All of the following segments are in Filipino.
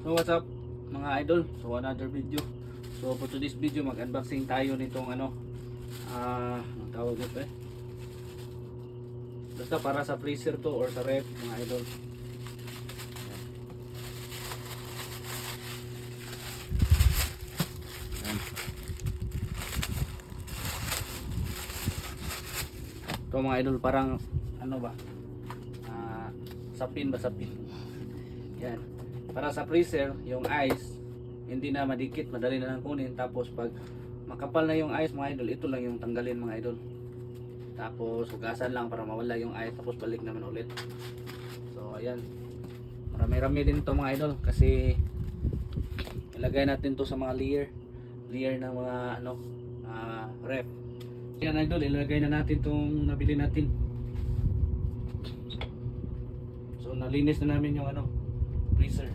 So what's up mga idol? So another video. So for today's video mag-unboxing tayo nitong ano anong tawag ito eh. Basta para sa freezer to or sa ref mga idol. Ayan. Ito mga idol parang ano ba? Sapin ba sapin? Yan. Para sa freezer, yung ice hindi na madikit, madali na lang kunin. Tapos pag makapal na yung ice mga idol, ito lang yung tanggalin mga idol. Tapos hugasan lang para mawala yung ice, tapos balik naman ulit. So ayan, marami-rami din to mga idol kasi ilagay natin to sa mga layer ng mga ano ref. Yan idol, ilagay na natin tong nabili natin. So nalinis na namin yung ano freezer.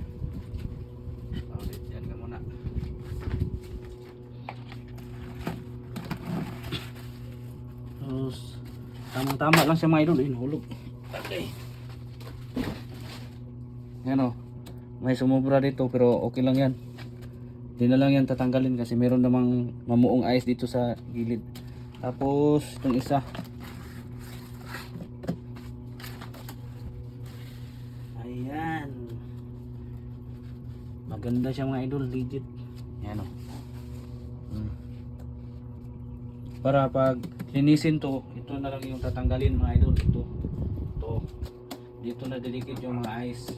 Yan ka muna. Tapos tamang-tama lang siya mga idol, inhulog. Okay. Yan o. May sumubra dito pero okay lang yan. Hindi na lang yan tatanggalin kasi meron namang mamuong ice dito sa gilid. Tapos itong isa. Ayan. Maganda siya mga idol, legit. Yan o. Para pag linisin to, ito na lang yung tatanggalin mga idol. Ito. Dito na delicate yung mga ice.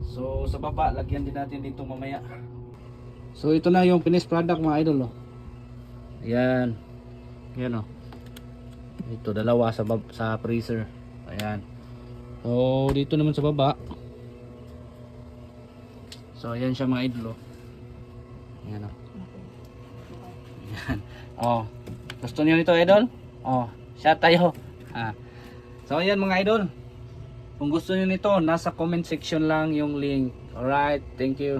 So sa baba, lagyan din natin dito mamaya. So ito na yung finished product mga idol. Oh. Ayan. Ayan o. Ito dalawa sa freezer. Ayan. So dito naman sa baba. So ayan siya mga idol. Oh. Ayan o. Ayan. Oh. Gusto niyo nito idol? Oh, shot tayo. So ayan mga idol. Kung gusto niyo nito, nasa comment section lang yung link. Alright, thank you.